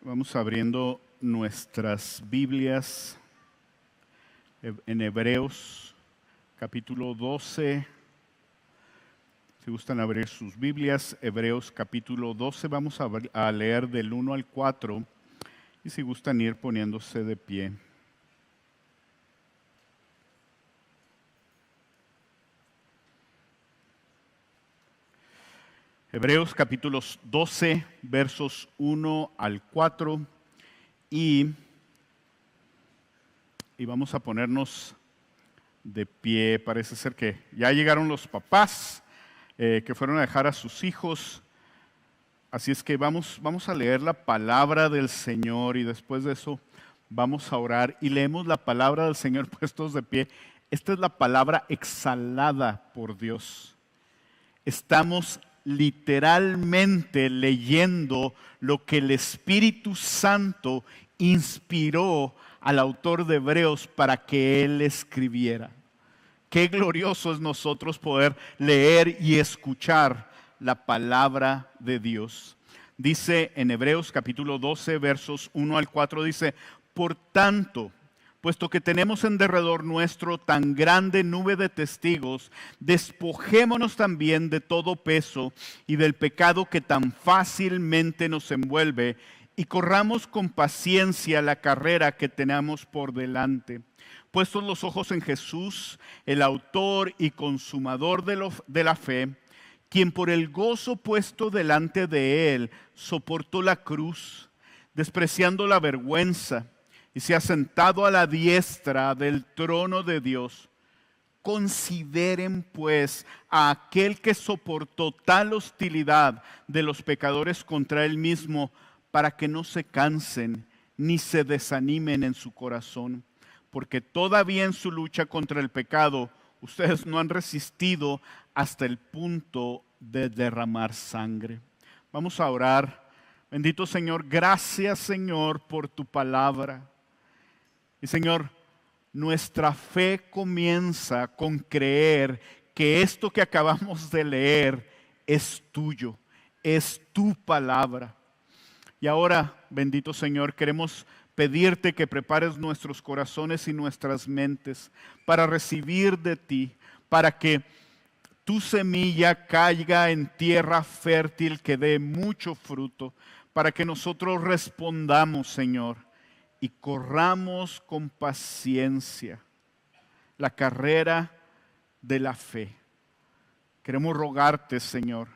Vamos abriendo nuestras Biblias en Hebreos, capítulo 12. Si gustan abrir sus Biblias, Hebreos capítulo 12, vamos a leer del 1 al 4. Y si gustan ir poniéndose de pie. Hebreos capítulos 12, versos 1 al 4. Y vamos a ponernos de pie. Parece ser que ya llegaron los papás que fueron a dejar a sus hijos. Así es que vamos a leer la palabra del Señor y después de eso vamos a orar y leemos la palabra del Señor puestos de pie. Esta es la palabra exhalada por Dios. Estamos literalmente leyendo lo que el Espíritu Santo inspiró al autor de Hebreos para que él escribiera. Qué glorioso es nosotros poder leer y escuchar la palabra de Dios. Dice en Hebreos capítulo 12, versos 1 al 4, dice: por tanto, puesto que tenemos en derredor nuestro tan grande nube de testigos, despojémonos también de todo peso y del pecado que tan fácilmente nos envuelve, y corramos con paciencia la carrera que tenemos por delante. Puestos los ojos en Jesús, el autor y consumador de la fe, quien por el gozo puesto delante de él soportó la cruz, despreciando la vergüenza, y se ha sentado a la diestra del trono de Dios. Consideren pues a aquel que soportó tal hostilidad de los pecadores contra él mismo, para que no se cansen ni se desanimen en su corazón. Porque todavía en su lucha contra el pecado, ustedes no han resistido hasta el punto de derramar sangre. Vamos a orar. Bendito Señor, gracias Señor por tu palabra. Y Señor, nuestra fe comienza con creer que esto que acabamos de leer es tuyo, es tu palabra. Y ahora, bendito Señor, queremos pedirte que prepares nuestros corazones y nuestras mentes para recibir de ti, para que tu semilla caiga en tierra fértil que dé mucho fruto, para que nosotros respondamos, Señor, y corramos con paciencia la carrera de la fe. Queremos rogarte, Señor,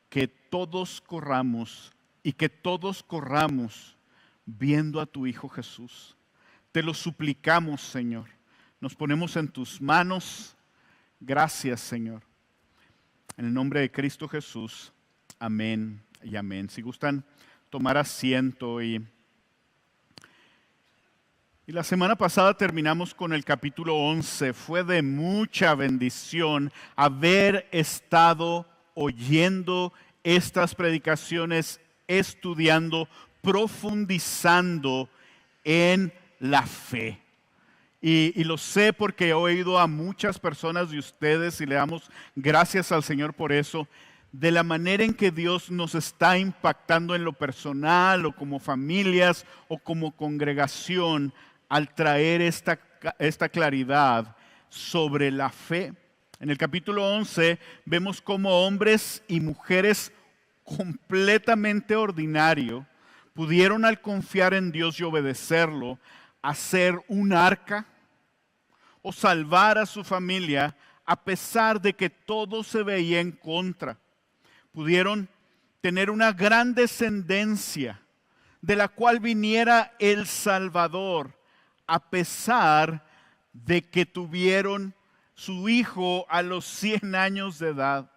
que todos corramos y que todos corramos viendo a tu Hijo Jesús. Te lo suplicamos, Señor. Nos ponemos en tus manos. Gracias, Señor. En el nombre de Cristo Jesús. Amén y amén. Si gustan tomar asiento y la semana pasada terminamos con el capítulo 11. Fue de mucha bendición haber estado oyendo estas predicaciones, estudiando, profundizando en la fe. Y lo sé porque he oído a muchas personas de ustedes y le damos gracias al Señor por eso, de la manera en que Dios nos está impactando en lo personal o como familias o como congregación al traer esta claridad sobre la fe. En el capítulo 11 vemos cómo hombres y mujeres completamente ordinarios pudieron, al confiar en Dios y obedecerlo, hacer un arca o salvar a su familia a pesar de que todo se veía en contra. Pudieron tener una gran descendencia de la cual viniera el Salvador, a pesar de que tuvieron su hijo a los 100 años de edad.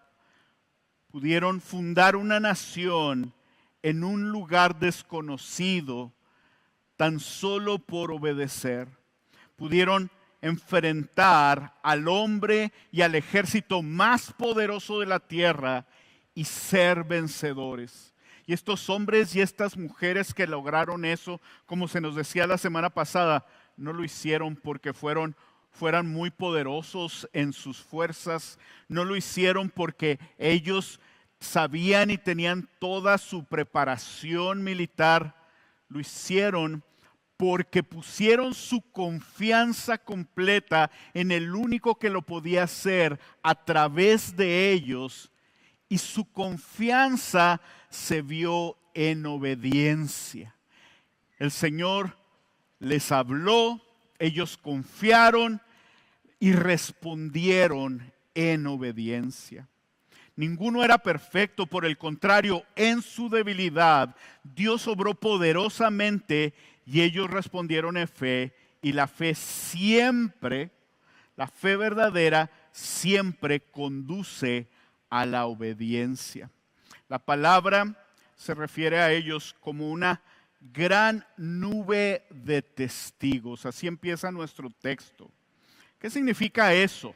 Pudieron fundar una nación en un lugar desconocido, tan solo por obedecer. Pudieron enfrentar al hombre y al ejército más poderoso de la tierra y ser vencedores. Y estos hombres y estas mujeres que lograron eso, como se nos decía la semana pasada, no lo hicieron porque fueran muy poderosos en sus fuerzas. No lo hicieron porque ellos sabían y tenían toda su preparación militar lo hicieron porque pusieron su confianza completa en el único que lo podía hacer a través de ellos, y su confianza se vio en obediencia. El Señor les habló, ellos confiaron y respondieron en obediencia. Ninguno era perfecto, por el contrario, en su debilidad Dios obró poderosamente y ellos respondieron en fe, y la fe siempre, la fe verdadera siempre conduce a la obediencia. La palabra se refiere a ellos como una gran nube de testigos. Así empieza nuestro texto. ¿Qué significa eso?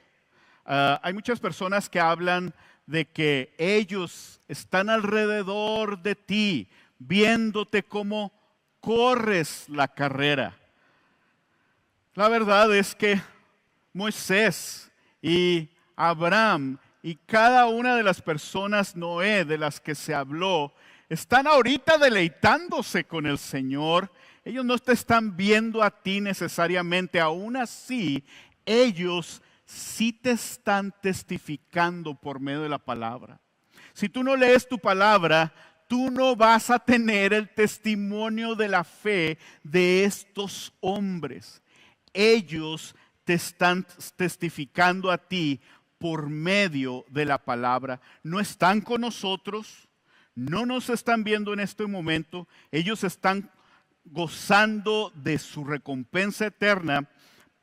Hay muchas personas que hablan de que ellos están alrededor de ti, viéndote cómo corres la carrera. La verdad es que Moisés y Abraham y cada una de las personas, Noé, de las que se habló, están ahorita deleitándose con el Señor. Ellos no te están viendo a ti necesariamente. Aún así, ellos sí te están testificando por medio de la palabra. Si tú no lees tu palabra, tú no vas a tener el testimonio de la fe de estos hombres. Ellos te están testificando a ti por medio de la palabra. No están con nosotros, no nos están viendo en este momento. Ellos están gozando de su recompensa eterna,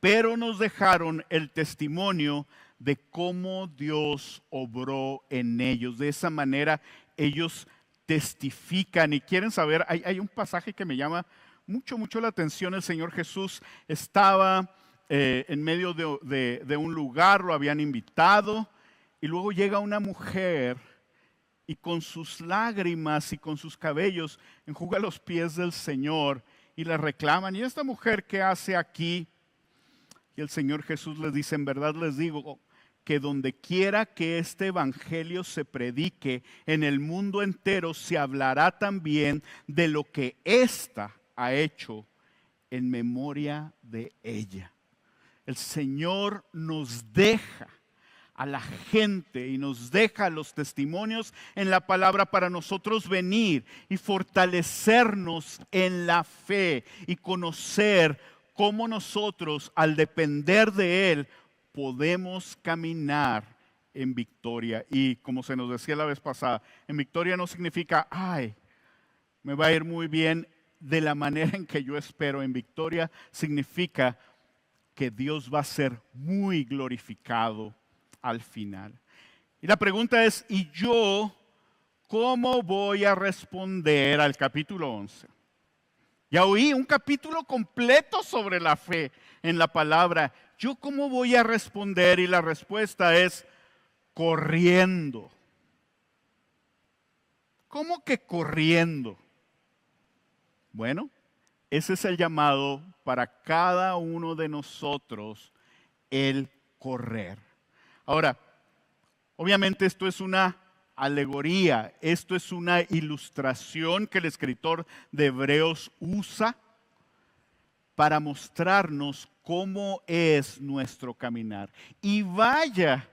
pero nos dejaron el testimonio de cómo Dios obró en ellos. De esa manera ellos testifican y quieren saber. Hay un pasaje que me llama mucho la atención. El Señor Jesús estaba en medio de un lugar, lo habían invitado, y luego llega una mujer y con sus lágrimas y con sus cabellos enjuga los pies del Señor y le reclaman: ¿y esta mujer qué hace aquí? Y el Señor Jesús les dice: en verdad les digo que donde quiera que este evangelio se predique en el mundo entero, se hablará también de lo que ésta ha hecho en memoria de ella. El Señor nos deja a la gente y nos deja los testimonios en la palabra para nosotros venir y fortalecernos en la fe y conocer cómo nosotros, al depender de Él, podemos caminar en victoria. Y como se nos decía la vez pasada, en victoria no significa: ay, me va a ir muy bien de la manera en que yo espero. En victoria significa que Dios va a ser muy glorificado al final. Y la pregunta es: ¿y yo cómo voy a responder al capítulo 11? Ya oí un capítulo completo sobre la fe en la palabra. ¿Yo cómo voy a responder? Y la respuesta es: corriendo. ¿Cómo que corriendo? Bueno, ese es el llamado para cada uno de nosotros, el correr. Ahora, obviamente esto es una alegoría, esto es una ilustración que el escritor de Hebreos usa para mostrarnos cómo es nuestro caminar. Y vaya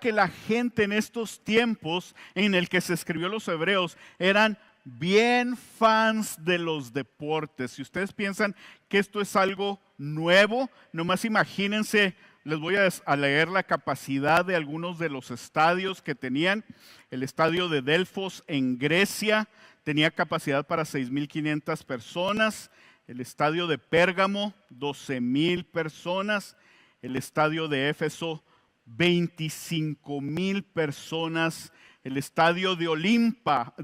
que la gente en estos tiempos en el que se escribió los Hebreos eran bien fans de los deportes. Si ustedes piensan que esto es algo nuevo, nomás imagínense. Les voy a leer la capacidad de algunos de los estadios que tenían. El estadio de Delfos en Grecia tenía capacidad para 6,500 personas. El estadio de Pérgamo, 12,000 personas. El estadio de Éfeso, 25,000 personas. El estadio de Olimpia,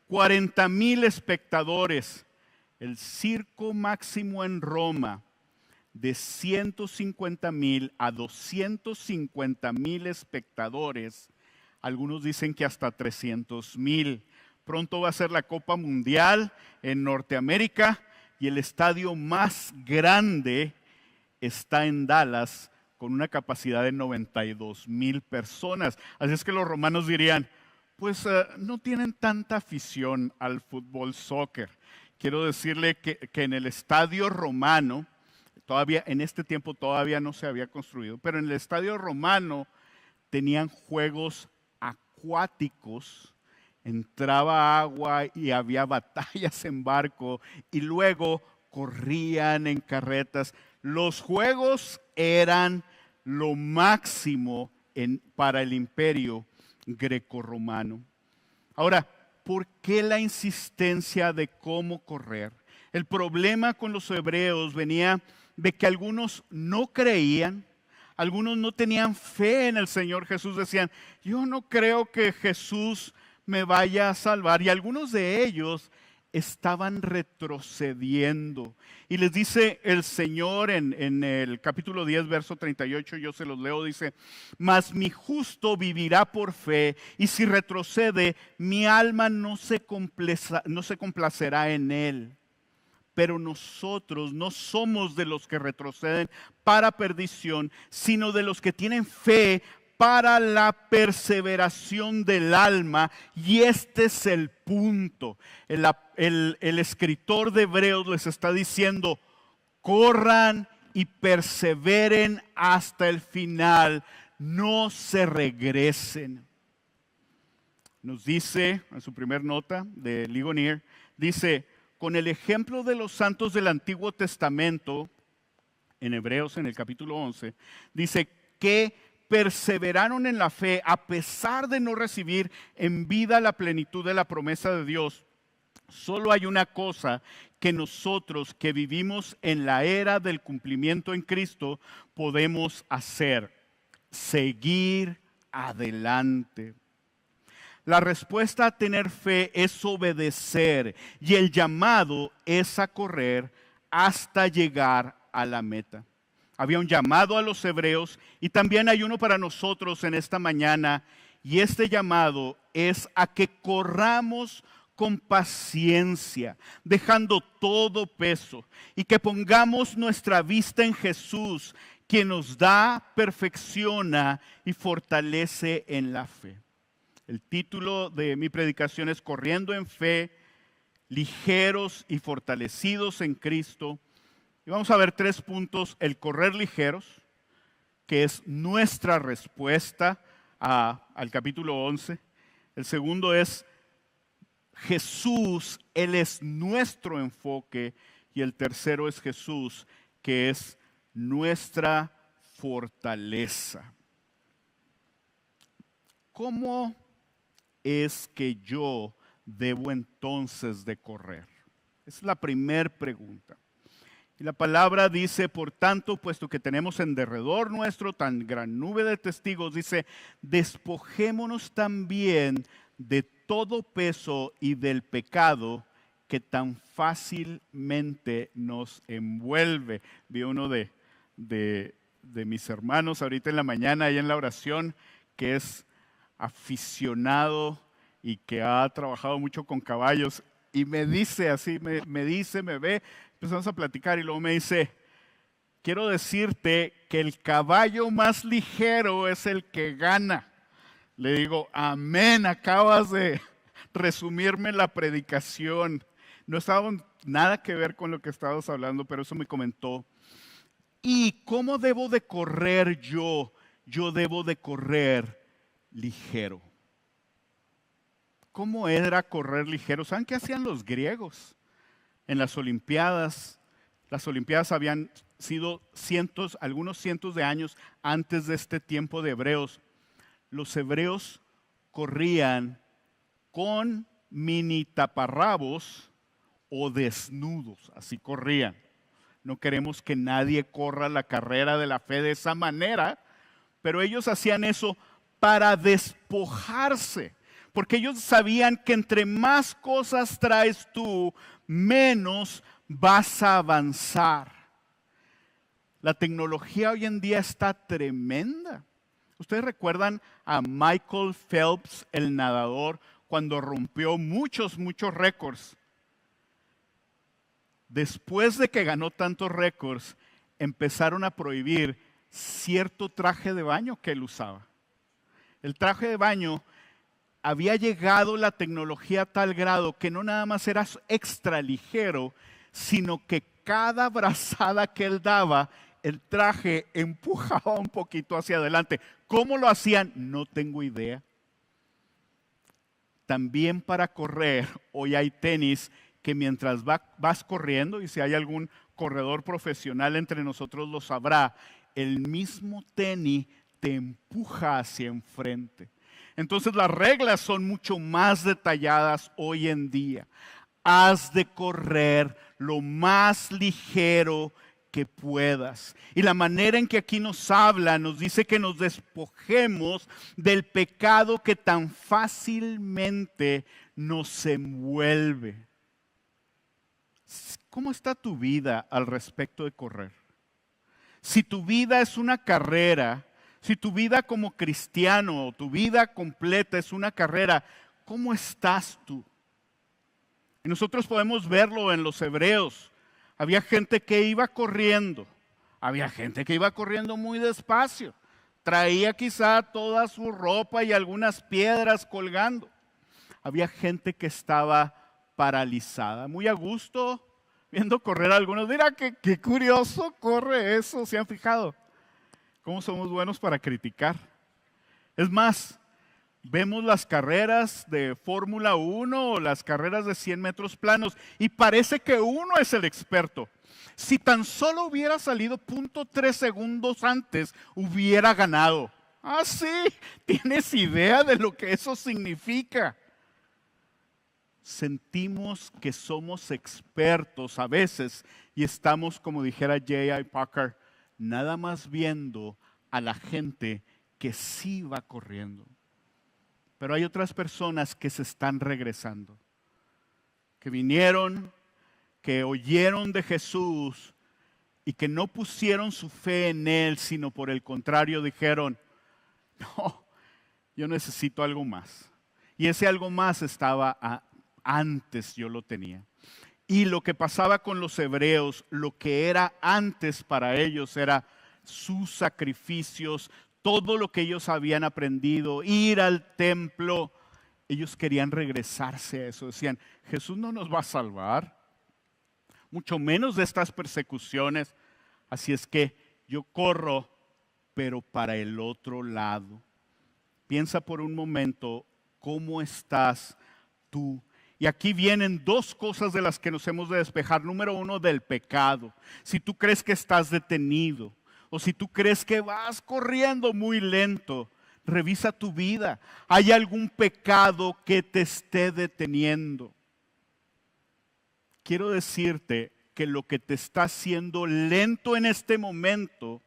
40,000 espectadores. El circo máximo en Roma, de 150,000 a 250,000 espectadores. Algunos dicen que hasta 300,000. Pronto va a ser la Copa Mundial en Norteamérica y el estadio más grande está en Dallas con una capacidad de 92,000 personas. Así es que los romanos dirían: pues no tienen tanta afición al fútbol soccer. Quiero decirle que en el estadio romano, todavía en este tiempo todavía no se había construido, pero en el estadio romano tenían juegos acuáticos, entraba agua y había batallas en barco y luego corrían en carretas. Los juegos eran lo máximo para el imperio grecorromano. Ahora, ¿por qué la insistencia de cómo correr? El problema con los hebreos venía de que algunos no creían, algunos no tenían fe en el Señor Jesús, decían, yo no creo que Jesús me vaya a salvar. Y algunos de ellos estaban retrocediendo. Y les dice el Señor en el capítulo 10, verso 38, yo se los leo, dice, mas mi justo vivirá por fe, y si retrocede, mi alma no se complacerá en él. Pero nosotros no somos de los que retroceden para perdición, sino de los que tienen fe para la perseveración del alma. Y este es el punto. El escritor de Hebreos les está diciendo, corran y perseveren hasta el final, no se regresen. Nos dice en su primer nota de Ligonier, dice, con el ejemplo de los santos del Antiguo Testamento, en Hebreos en el capítulo 11, dice que perseveraron en la fe a pesar de no recibir en vida la plenitud de la promesa de Dios. Solo hay una cosa que nosotros que vivimos en la era del cumplimiento en Cristo podemos hacer: seguir adelante. La respuesta a tener fe es obedecer y el llamado es a correr hasta llegar a la meta. Había un llamado a los hebreos y también hay uno para nosotros en esta mañana, y este llamado es a que corramos con paciencia, dejando todo peso, y que pongamos nuestra vista en Jesús, quien nos da, perfecciona y fortalece en la fe. El título de mi predicación es Corriendo en Fe, ligeros y fortalecidos en Cristo. Y vamos a ver 3 puntos: el correr ligeros, que es nuestra respuesta al capítulo 11. El segundo es Jesús, Él es nuestro enfoque. Y el tercero es Jesús, que es nuestra fortaleza. ¿Cómo es que yo debo entonces de correr? Esa es la primera pregunta. Y la palabra dice, por tanto, puesto que tenemos en derredor nuestro tan gran nube de testigos, dice, despojémonos también de todo peso y del pecado que tan fácilmente nos envuelve. Vi uno de mis hermanos ahorita en la mañana, ahí en la oración, que es aficionado y que ha trabajado mucho con caballos, y me dice así, me ve, empezamos a platicar y luego me dice, quiero decirte que el caballo más ligero es el que gana. Le digo, amén, acabas de resumirme la predicación. No estaba nada que ver con lo que estabas hablando, pero eso me comentó. ¿Y cómo debo de correr yo? Yo debo de correr ligero. ¿Cómo era correr ligero? ¿Saben qué hacían los griegos en las Olimpiadas? Las Olimpiadas habían sido algunos cientos de años antes de este tiempo de Hebreos. Los hebreos corrían con mini taparrabos o desnudos, así corrían. No queremos que nadie corra la carrera de la fe de esa manera, pero ellos hacían eso para despojarse, porque ellos sabían que entre más cosas traes tú, menos vas a avanzar. La tecnología hoy en día está tremenda. ¿Ustedes recuerdan a Michael Phelps, el nadador, cuando rompió muchos récords? Después de que ganó tantos récords, empezaron a prohibir cierto traje de baño que él usaba. El traje de baño había llegado la tecnología a tal grado que no nada más era extra ligero, sino que cada brazada que él daba, el traje empujaba un poquito hacia adelante. ¿Cómo lo hacían? No tengo idea. También para correr, hoy hay tenis que mientras vas corriendo, y si hay algún corredor profesional entre nosotros lo sabrá, el mismo tenis te empuja hacia enfrente. Entonces las reglas son mucho más detalladas hoy en día. Has de correr lo más ligero que puedas. Y la manera en que aquí nos habla, nos dice que nos despojemos del pecado que tan fácilmente nos envuelve. ¿Cómo está tu vida al respecto de correr? Si tu vida es una carrera, si tu vida como cristiano, tu vida completa es una carrera, ¿cómo estás tú? Y nosotros podemos verlo en los hebreos. Había gente que iba corriendo, había gente que iba corriendo muy despacio. Traía quizá toda su ropa y algunas piedras colgando. Había gente que estaba paralizada, muy a gusto, viendo correr a algunos. Mira qué curioso corre eso, ¿se han fijado? ¿Cómo somos buenos para criticar? Es más, vemos las carreras de Fórmula 1 o las carreras de 100 metros planos y parece que uno es el experto. Si tan solo hubiera salido 0.3 segundos antes, hubiera ganado. Ah, sí, ¿tienes idea de lo que eso significa? Sentimos que somos expertos a veces y estamos, como dijera J.I. Packer, nada más viendo a la gente que sí va corriendo. Pero hay otras personas que se están regresando, que vinieron, que oyeron de Jesús y que no pusieron su fe en Él, sino por el contrario dijeron, no, yo necesito algo más. Y ese algo más estaba antes, yo lo tenía. Y lo que pasaba con los hebreos, lo que era antes para ellos era sus sacrificios, todo lo que ellos habían aprendido, ir al templo. Ellos querían regresarse a eso. Decían, Jesús no nos va a salvar, mucho menos de estas persecuciones. Así es que yo corro, pero para el otro lado. Piensa por un momento, ¿cómo estás tú? Y aquí vienen dos cosas de las que nos hemos de despejar. Número uno, del pecado. Si tú crees que estás detenido o si tú crees que vas corriendo muy lento, revisa tu vida. ¿Hay algún pecado que te esté deteniendo? Quiero decirte que lo que te está haciendo lento en este momento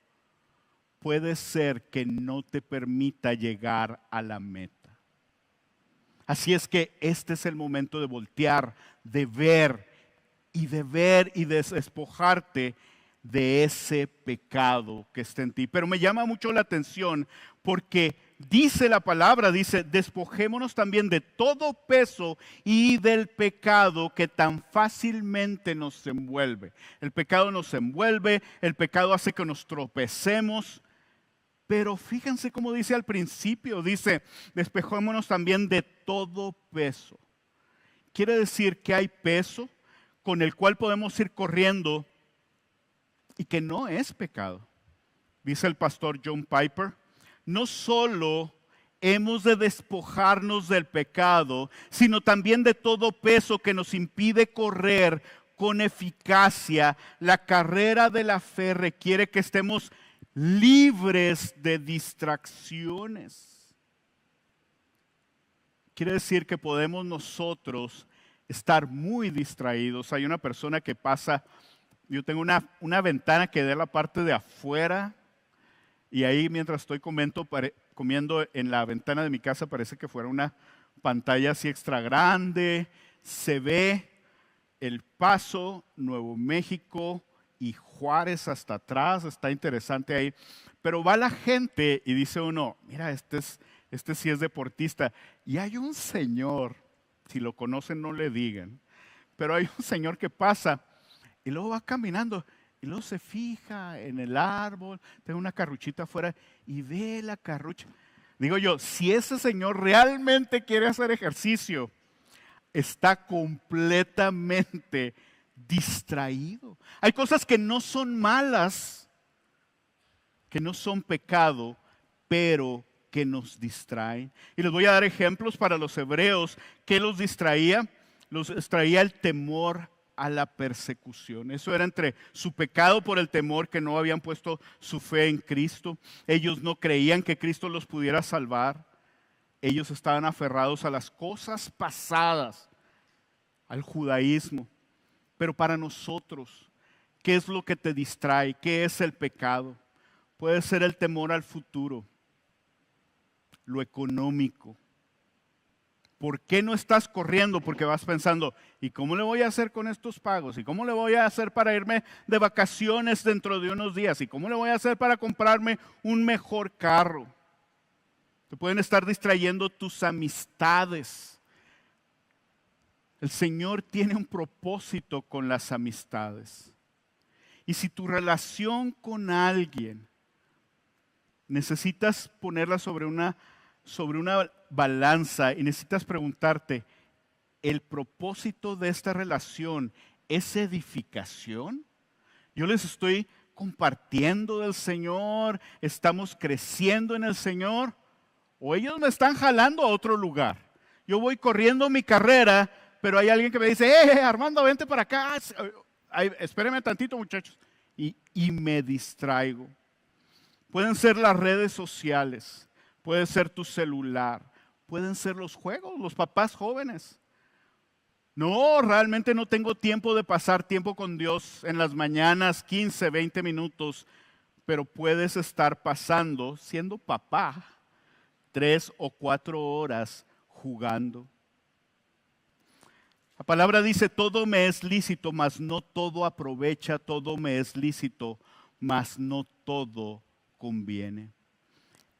puede ser que no te permita llegar a la meta. Así es que este es el momento de voltear, de ver y de despojarte de ese pecado que está en ti. Pero me llama mucho la atención porque dice la palabra, dice, despojémonos también de todo peso y del pecado que tan fácilmente nos envuelve. El pecado nos envuelve, el pecado hace que nos tropecemos. Pero fíjense cómo dice al principio, dice, despejémonos también de todo peso. Quiere decir que hay peso con el cual podemos ir corriendo y que no es pecado. Dice el pastor John Piper, no solo hemos de despojarnos del pecado, sino también de todo peso que nos impide correr con eficacia. La carrera de la fe requiere que estemos libres de distracciones. Quiere decir que podemos nosotros estar muy distraídos. Hay una persona que pasa, yo tengo una ventana que da la parte de afuera y ahí mientras estoy comiendo en la ventana de mi casa parece que fuera una pantalla así extra grande. Se ve El Paso, Nuevo México y Juárez hasta atrás, está interesante ahí. Pero va la gente y dice uno, mira, este sí es deportista. Y hay un señor, si lo conocen no le digan, pero hay un señor que pasa y luego va caminando y luego se fija en el árbol, tiene una carruchita afuera y ve la carrucha. Digo yo, si ese señor realmente quiere hacer ejercicio, está completamente distraído. Hay cosas que no son malas, que no son pecado, pero que nos distraen. Y les voy a dar ejemplos para los hebreos. ¿Qué los distraía? Los distraía el temor a la persecución. Eso era entre su pecado por el temor que no habían puesto su fe en Cristo. Ellos no creían que Cristo los pudiera salvar. Ellos estaban aferrados a las cosas pasadas, al judaísmo. Pero para nosotros, ¿qué es lo que te distrae? ¿Qué es el pecado? Puede ser el temor al futuro, lo económico. ¿Por qué no estás corriendo? Porque vas pensando, ¿y cómo le voy a hacer con estos pagos? ¿Y cómo le voy a hacer para irme de vacaciones dentro de unos días? ¿Y cómo le voy a hacer para comprarme un mejor carro? Te pueden estar distrayendo tus amistades. El Señor tiene un propósito con las amistades. Y si tu relación con alguien necesitas ponerla sobre una balanza y necesitas preguntarte, ¿el propósito de esta relación es edificación? Yo les estoy compartiendo del Señor, estamos creciendo en el Señor, o ellos me están jalando a otro lugar. Yo voy corriendo mi carrera, pero hay alguien que me dice, Armando, vente para acá. Ay, espéreme tantito, muchachos. Y me distraigo. Pueden ser las redes sociales, puede ser tu celular, pueden ser los juegos, los papás jóvenes. No, realmente no tengo tiempo de pasar tiempo con Dios en las mañanas, 15, 20 minutos, pero puedes estar pasando, siendo papá, 3 o 4 horas jugando. La palabra dice, todo me es lícito, mas no todo aprovecha, todo me es lícito, mas no todo conviene.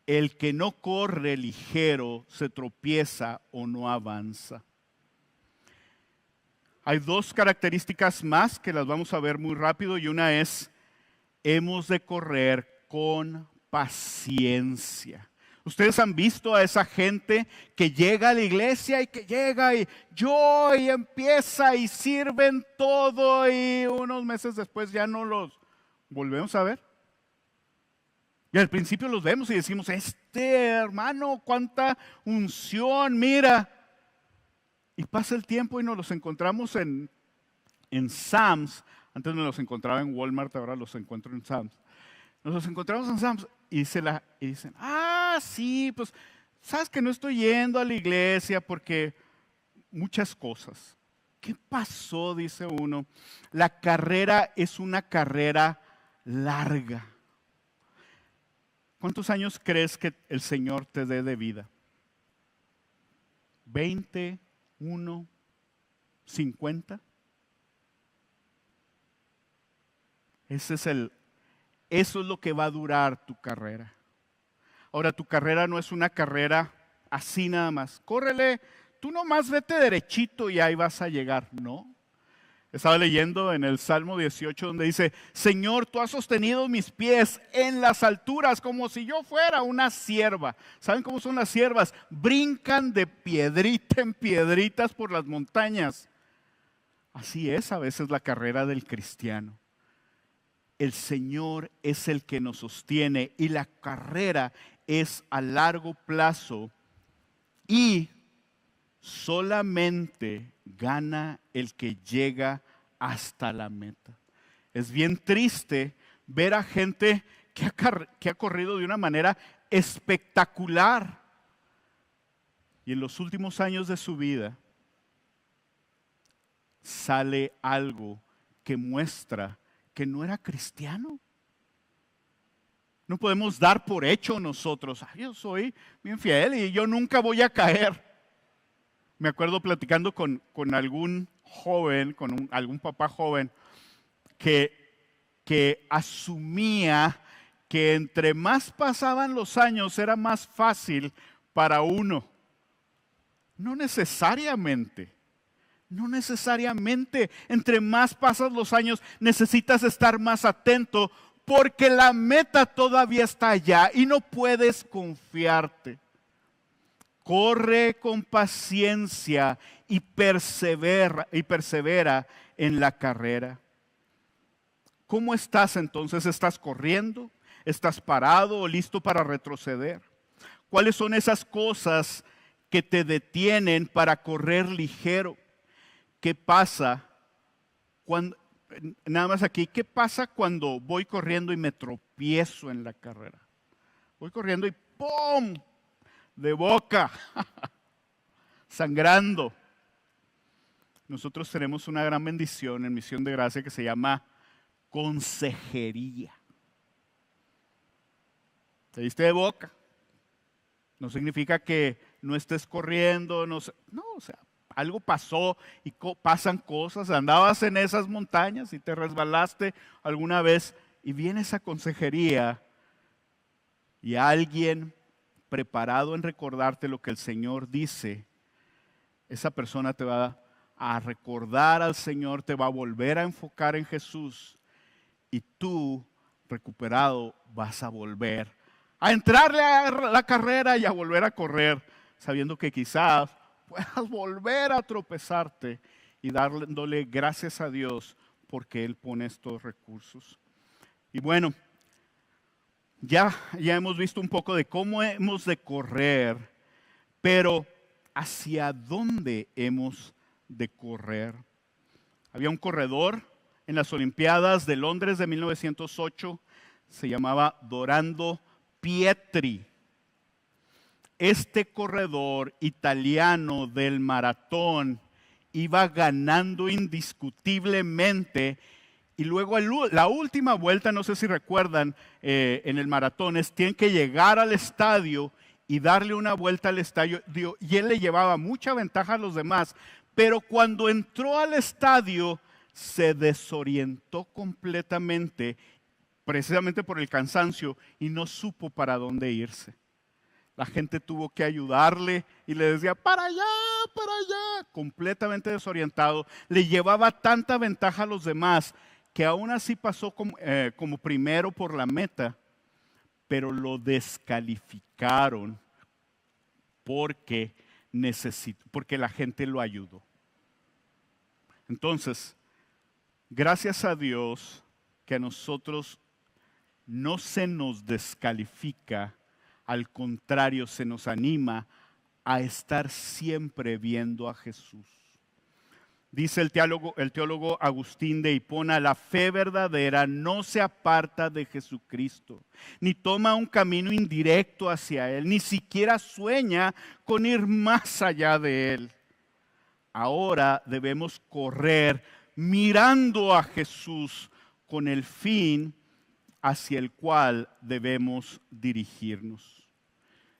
El que no corre ligero se tropieza o no avanza. Hay 2 características más que las vamos a ver muy rápido y una es, hemos de correr con paciencia. Ustedes han visto a esa gente que llega a la iglesia y que llega y empieza y sirven todo y unos meses después ya no los volvemos a ver. Y al principio los vemos y decimos, hermano, cuánta unción, mira. Y pasa el tiempo y nos los encontramos en Sam's. Antes me los encontraba en Walmart, ahora los encuentro en Sam's. Nos los encontramos en Sam's y dicen, sí, pues, sabes que no estoy yendo a la iglesia porque muchas cosas. ¿Qué pasó? Dice uno. La carrera es una carrera larga. ¿Cuántos años crees que el Señor te dé de vida? ¿20, 1, 50? Eso es lo que va a durar tu carrera. Ahora, tu carrera no es una carrera así nada más. Córrele, tú nomás vete derechito y ahí vas a llegar. No. Estaba leyendo en el Salmo 18 donde dice, Señor, tú has sostenido mis pies en las alturas como si yo fuera una cierva. ¿Saben cómo son las ciervas? Brincan de piedrita en piedritas por las montañas. Así es a veces la carrera del cristiano. El Señor es el que nos sostiene y la carrera es a largo plazo y solamente gana el que llega hasta la meta. Es bien triste ver a gente que ha corrido de una manera espectacular y en los últimos años de su vida sale algo que muestra que no era cristiano. No podemos dar por hecho nosotros, yo soy bien fiel y yo nunca voy a caer. Me acuerdo platicando con algún joven, algún papá joven, que asumía que entre más pasaban los años era más fácil para uno. No necesariamente. No necesariamente. Entre más pasas los años necesitas estar más atento porque la meta todavía está allá y no puedes confiarte. corre con paciencia y persevera en la carrera. ¿Cómo estás entonces? ¿Estás corriendo? ¿Estás parado o listo para retroceder? ¿Cuáles son esas cosas que te detienen para correr ligero? ¿Qué pasa cuando, nada más aquí, qué pasa cuando voy corriendo y me tropiezo en la carrera? Voy corriendo y ¡pum! De boca, sangrando. Nosotros tenemos una gran bendición en Misión de Gracia que se llama consejería. Te diste de boca. No significa que no estés corriendo, no, o sea, algo pasó y pasan cosas. Andabas en esas montañas y te resbalaste alguna vez y viene esa consejería y alguien preparado en recordarte lo que el Señor dice, esa persona te va a recordar al Señor, te va a volver a enfocar en Jesús y tú, recuperado, vas a volver a entrarle a la carrera y a volver a correr, sabiendo que quizás puedas volver a tropezarte y dándole gracias a Dios porque Él pone estos recursos. Y bueno, ya hemos visto un poco de cómo hemos de correr, pero ¿hacia dónde hemos de correr? Había un corredor en las Olimpiadas de Londres de 1908, se llamaba Dorando Pietri. Este corredor italiano del maratón iba ganando indiscutiblemente y luego la última vuelta, no sé si recuerdan, en el maratón, tienen que llegar al estadio y darle una vuelta al estadio y él le llevaba mucha ventaja a los demás, pero cuando entró al estadio se desorientó completamente, precisamente por el cansancio, y no supo para dónde irse. La gente tuvo que ayudarle y le decía, para allá, completamente desorientado. Le llevaba tanta ventaja a los demás que aún así pasó como primero por la meta, pero lo descalificaron porque la gente lo ayudó. Entonces, gracias a Dios que a nosotros no se nos descalifica, al contrario, se nos anima a estar siempre viendo a Jesús. Dice el teólogo Agustín de Hipona, la fe verdadera no se aparta de Jesucristo, ni toma un camino indirecto hacia Él, ni siquiera sueña con ir más allá de Él. Ahora debemos correr mirando a Jesús con el fin hacia el cual debemos dirigirnos.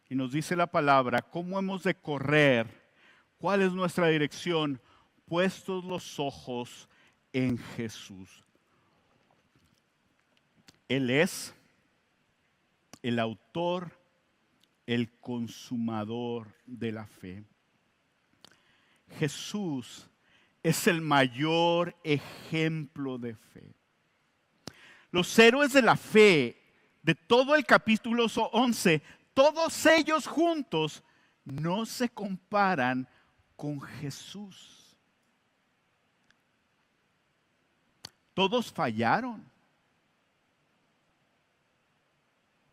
Y nos dice la palabra, ¿cómo hemos de correr? ¿Cuál es nuestra dirección? Puestos los ojos en Jesús. Él es el autor, el consumador de la fe. Jesús es el mayor ejemplo de fe. Los héroes de la fe de todo el capítulo 11, todos ellos juntos no se comparan con Jesús. Todos fallaron.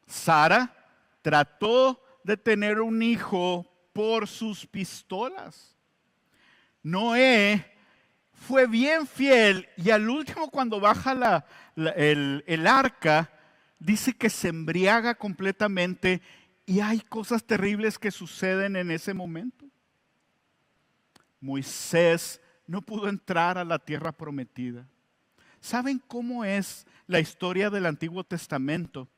Sara trató de tener un hijo por sus pistolas. Noé fue bien fiel y al último cuando baja el arca, dice que se embriaga completamente y hay cosas terribles que suceden en ese momento. Moisés no pudo entrar a la tierra prometida. ¿Saben cómo es la historia del Antiguo Testamento?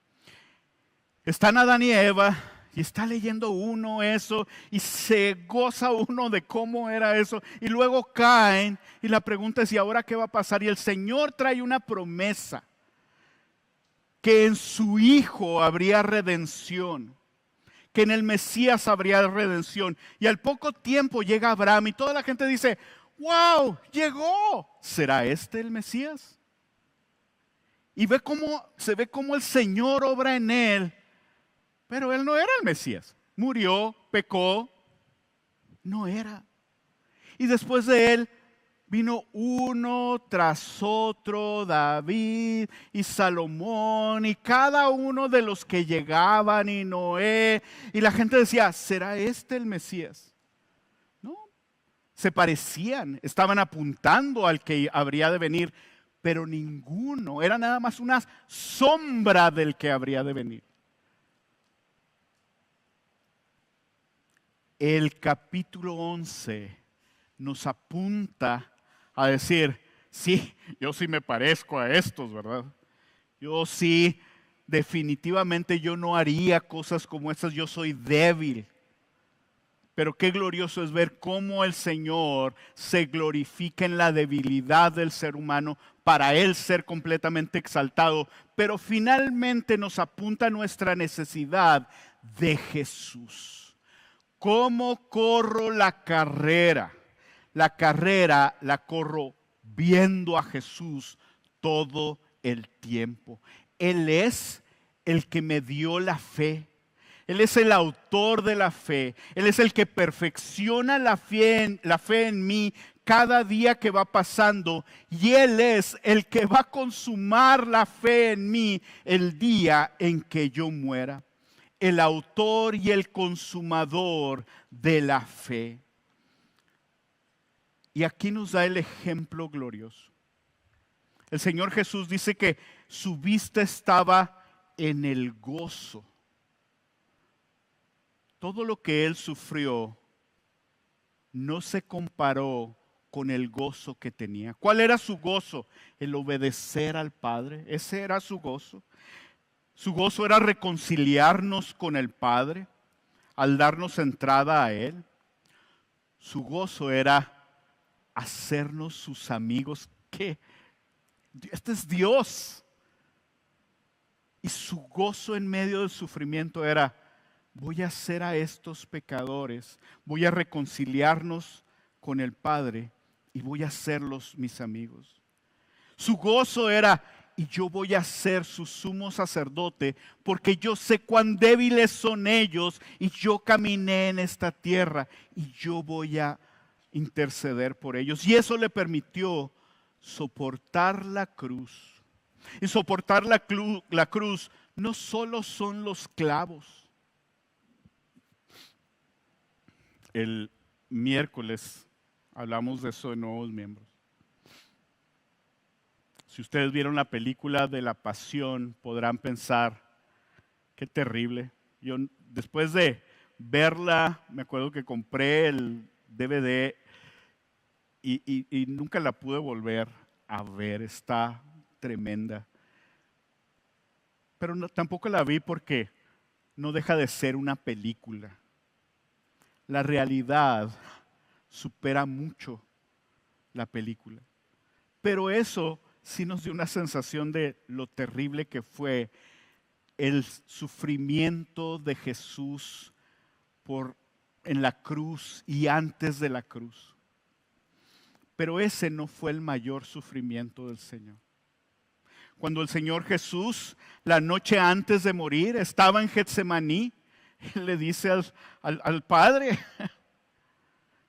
Están Adán y Eva y está leyendo uno eso y se goza uno de cómo era eso y luego caen y la pregunta es ¿y ahora qué va a pasar? Y el Señor trae una promesa que en su Hijo habría redención, que en el Mesías habría redención. Y al poco tiempo llega Abraham y toda la gente dice, ¡wow! ¡Llegó! ¿Será este el Mesías? Y se ve cómo el Señor obra en él, pero él no era el Mesías. Murió, pecó, No era. Y después de él vino uno tras otro, David y Salomón y cada uno de los que llegaban, y Noé. Y la gente decía, ¿será este el Mesías? No, se parecían, estaban apuntando al que habría de venir, pero ninguno, era nada más una sombra del que habría de venir. El capítulo 11 nos apunta a decir, sí, yo sí me parezco a estos, ¿verdad? Yo sí, definitivamente yo no haría cosas como estas, yo soy débil. Pero qué glorioso es ver cómo el Señor se glorifica en la debilidad del ser humano para Él ser completamente exaltado. Pero finalmente nos apunta a nuestra necesidad de Jesús. ¿Cómo corro la carrera? La carrera la corro viendo a Jesús todo el tiempo. Él es el que me dio la fe. Él es el autor de la fe. Él es el que perfecciona la fe en mí cada día que va pasando. Y Él es el que va a consumar la fe en mí el día en que yo muera. El autor y el consumador de la fe. Y aquí nos da el ejemplo glorioso. El Señor Jesús dice que su vista estaba en el gozo. Todo lo que Él sufrió no se comparó con el gozo que tenía. ¿Cuál era su gozo? El obedecer al Padre. Ese era su gozo. Su gozo era reconciliarnos con el Padre al darnos entrada a Él. Su gozo era hacernos sus amigos. ¿Qué? Este es Dios. Y su gozo en medio del sufrimiento era, voy a hacer a estos pecadores, voy a reconciliarnos con el Padre y voy a hacerlos mis amigos. Su gozo era, y yo voy a ser su sumo sacerdote, porque yo sé cuán débiles son ellos, y yo caminé en esta tierra, y yo voy a interceder por ellos. Y eso le permitió soportar la cruz. Y soportar la cruz no solo son los clavos. El miércoles hablamos de eso de nuevos miembros. Si ustedes vieron la película de La Pasión, podrán pensar, qué terrible. Yo después de verla, me acuerdo que compré el DVD y nunca la pude volver a ver. Está tremenda. Pero tampoco la vi porque no deja de ser una película. La realidad supera mucho la película. Pero eso sí nos dio una sensación de lo terrible que fue el sufrimiento de Jesús en la cruz y antes de la cruz. Pero ese no fue el mayor sufrimiento del Señor. Cuando el Señor Jesús, la noche antes de morir, estaba en Getsemaní, Él le dice al Padre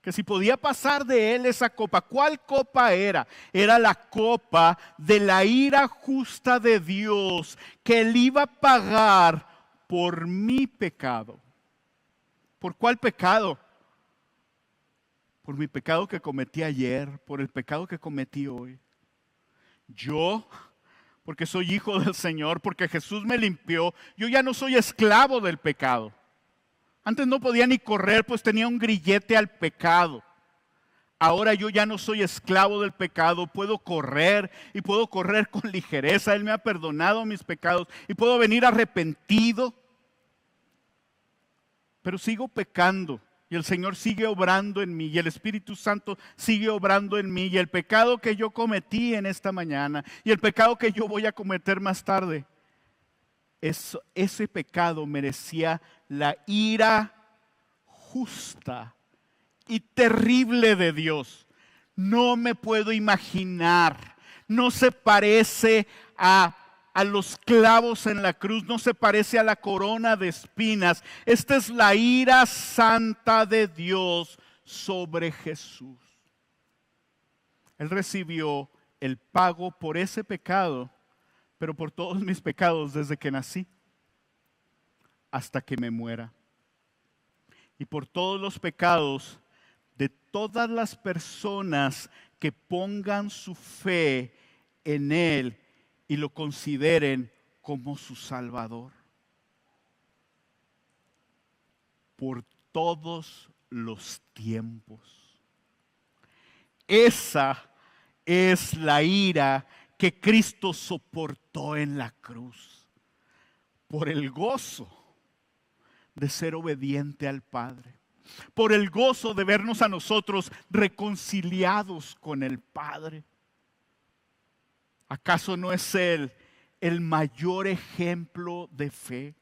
que si podía pasar de Él esa copa. ¿Cuál copa era? Era la copa de la ira justa de Dios que Él iba a pagar por mi pecado. ¿Por cuál pecado? Por mi pecado que cometí ayer, por el pecado que cometí hoy. Yo, porque soy hijo del Señor, porque Jesús me limpió, yo ya no soy esclavo del pecado. Antes no podía ni correr, pues tenía un grillete al pecado. Ahora yo ya no soy esclavo del pecado, puedo correr y puedo correr con ligereza. Él me ha perdonado mis pecados y puedo venir arrepentido. Pero sigo pecando y el Señor sigue obrando en mí y el Espíritu Santo sigue obrando en mí. Y el pecado que yo cometí en esta mañana y el pecado que yo voy a cometer más tarde, ese pecado merecía la ira justa y terrible de Dios. No me puedo imaginar, no se parece a los clavos en la cruz, no se parece a la corona de espinas. Esta es la ira santa de Dios sobre Jesús. Él recibió el pago por ese pecado, pero por todos mis pecados desde que nací hasta que me muera. Y por todos los pecados de todas las personas que pongan su fe en Él y lo consideren como su Salvador. Por todos los tiempos. Esa es la ira que Cristo soportó en la cruz, por el gozo de ser obediente al Padre, por el gozo de vernos a nosotros reconciliados con el Padre. ¿Acaso no es Él el mayor ejemplo de fe?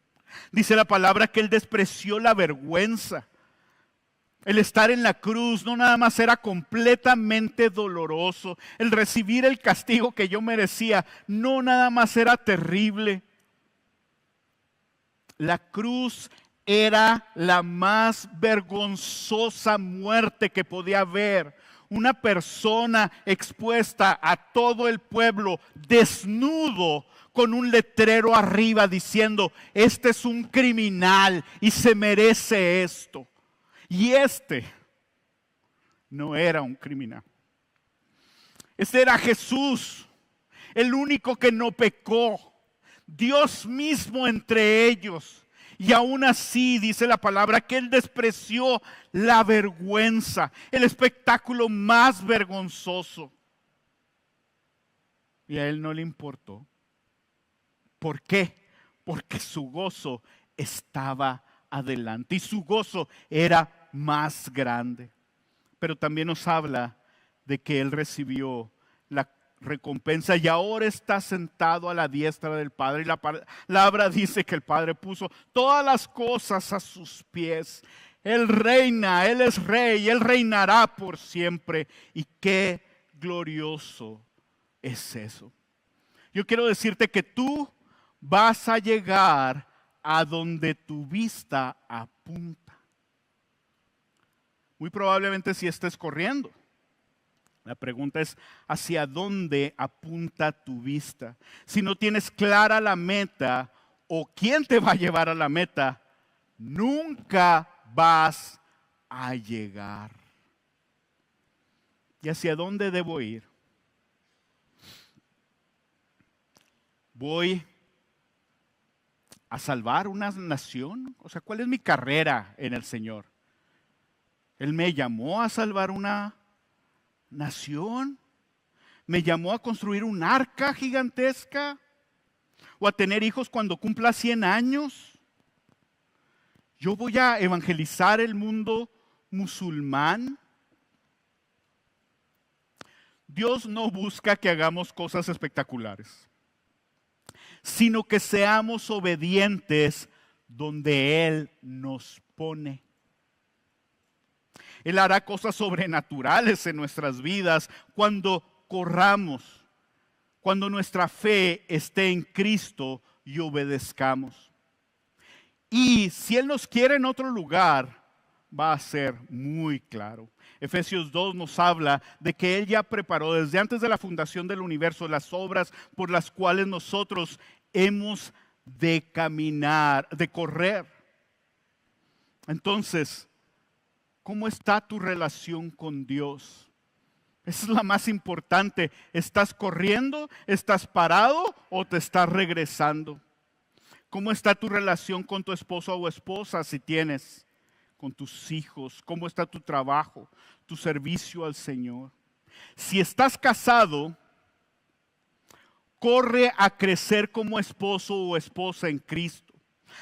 Dice la palabra que Él despreció la vergüenza. El estar en la cruz no nada más era completamente doloroso. El recibir el castigo que yo merecía no nada más era terrible. La cruz era la más vergonzosa muerte que podía haber. Una persona expuesta a todo el pueblo, desnudo, con un letrero arriba diciendo: este es un criminal y se merece esto. Y este no era un criminal. Este era Jesús, el único que no pecó, Dios mismo entre ellos. Y aún así dice la palabra que Él despreció la vergüenza, el espectáculo más vergonzoso. Y a Él no le importó. ¿Por qué? Porque su gozo estaba adelante y su gozo era más grande. Pero también nos habla de que Él recibió la recompensa y ahora está sentado a la diestra del Padre. Y la palabra dice que el Padre puso todas las cosas a sus pies. Él reina, Él es rey, Él reinará por siempre. Y qué glorioso es eso. Yo quiero decirte que tú vas a llegar a donde tu vista apunta. Muy probablemente si estés corriendo. La pregunta es: ¿hacia dónde apunta tu vista? Si no tienes clara la meta o quién te va a llevar a la meta, nunca vas a llegar. ¿Y hacia dónde debo ir? ¿Voy a salvar una nación? O sea, ¿cuál es mi carrera en el Señor? Él me llamó a salvar una nación. Me llamó a construir un arca gigantesca. O a tener hijos cuando cumpla 100 años. Yo voy a evangelizar el mundo musulmán. Dios no busca que hagamos cosas espectaculares, sino que seamos obedientes donde Él nos pone. Él hará cosas sobrenaturales en nuestras vidas cuando corramos, cuando nuestra fe esté en Cristo y obedezcamos. Y si Él nos quiere en otro lugar, va a ser muy claro. Efesios 2 nos habla de que Él ya preparó desde antes de la fundación del universo las obras por las cuales nosotros hemos de caminar, de correr. Entonces, ¿cómo está tu relación con Dios? Esa es la más importante. ¿Estás corriendo? ¿Estás parado? ¿O te estás regresando? ¿Cómo está tu relación con tu esposo o esposa si tienes? Con tus hijos. ¿Cómo está tu trabajo? Tu servicio al Señor. Si estás casado, corre a crecer como esposo o esposa en Cristo.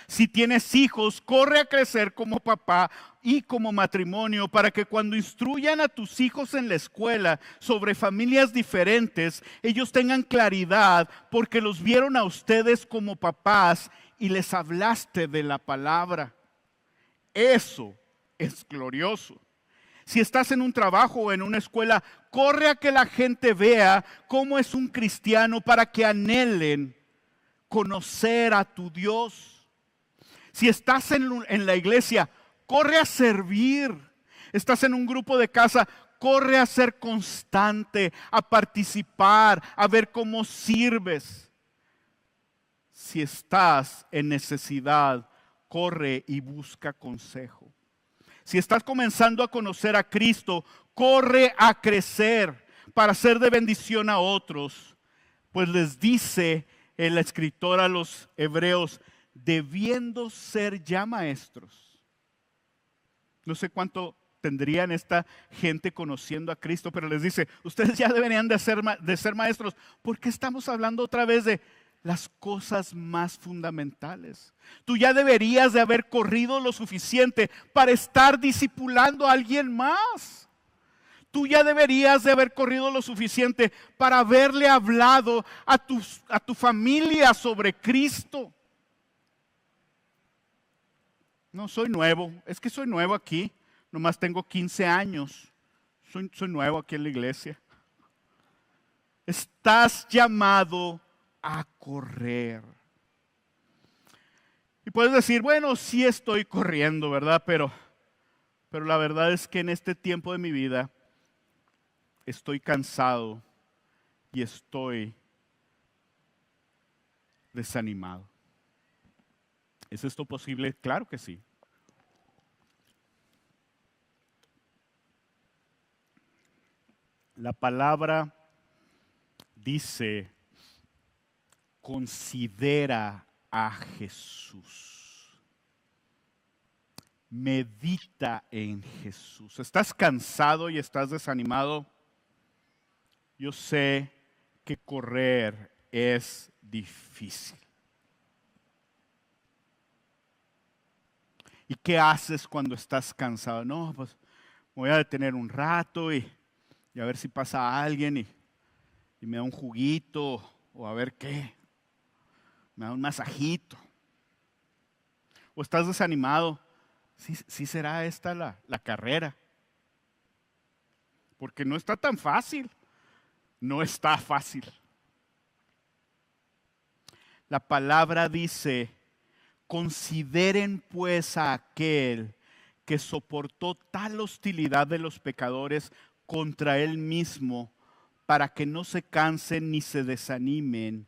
Si tienes hijos, corre a crecer como papá y como matrimonio para que cuando instruyan a tus hijos en la escuela sobre familias diferentes, ellos tengan claridad porque los vieron a ustedes como papás y les hablaste de la palabra. Eso es glorioso. Si estás en un trabajo o en una escuela, corre a que la gente vea cómo es un cristiano para que anhelen conocer a tu Dios. Si estás en la iglesia, corre a servir. Estás en un grupo de casa, corre a ser constante, a participar, a ver cómo sirves. Si estás en necesidad, corre y busca consejo. Si estás comenzando a conocer a Cristo, corre a crecer para ser de bendición a otros. Pues les dice el escritor a los hebreos, debiendo ser ya maestros. No sé cuánto tendrían esta gente conociendo a Cristo, pero les dice, ustedes ya deberían de ser maestros. ¿Por qué estamos hablando otra vez de las cosas más fundamentales? Tú ya deberías de haber corrido lo suficiente para estar discipulando a alguien más. Tú ya deberías de haber corrido lo suficiente para haberle hablado a tu familia sobre Cristo. No, soy nuevo. Es que soy nuevo aquí. Nomás tengo 15 años. Soy nuevo aquí en la iglesia. Estás llamado a correr. Y puedes decir, bueno, sí estoy corriendo, ¿verdad? Pero la verdad es que en este tiempo de mi vida estoy cansado y estoy desanimado. ¿Es esto posible? Claro que sí. La palabra dice, considera a Jesús. Medita en Jesús. ¿Estás cansado y estás desanimado? Yo sé que correr es difícil. ¿Y qué haces cuando estás cansado? No, pues me voy a detener un rato y a ver si pasa alguien y me da un juguito o a ver qué. Me da un masajito. O estás desanimado. Sí será esta la carrera. Porque no está tan fácil. No está fácil. La palabra dice, consideren pues a aquel que soportó tal hostilidad de los pecadores contra él mismo, para que no se cansen ni se desanimen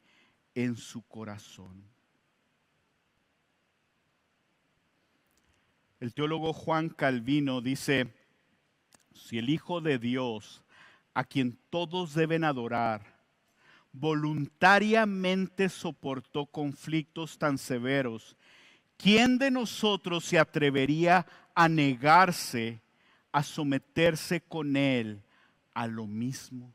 en su corazón. El teólogo Juan Calvino dice, si el Hijo de Dios, a quien todos deben adorar, voluntariamente soportó conflictos tan severos, ¿quién de nosotros se atrevería a negarse a someterse con él a lo mismo?